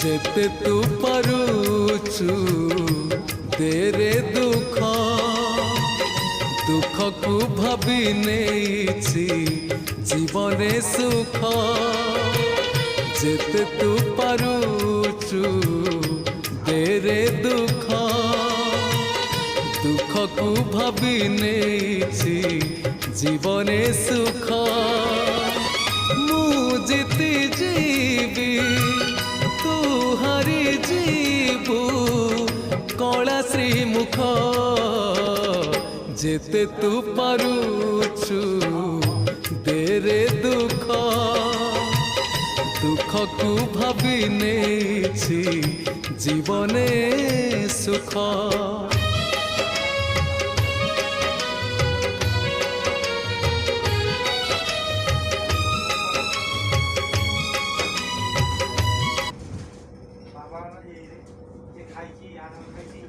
যেতে তু পারুছু তেরে দুঃখ দুঃখকু ভাবি নেইছি জীবনে সুখ যেতে তু পারুছু তেরে দুঃখ দুঃখকু ভাবি নেইছি জীবনে সুখ মু জিতি যাবি তু হারি যাবু কলা শ্রীমুখ যেতে তু পারুছু দেরে দুঃখ দুঃখকু ভাবি নেইছি জীবনে সুখ। বাবা এই খাইছি আর খাইছি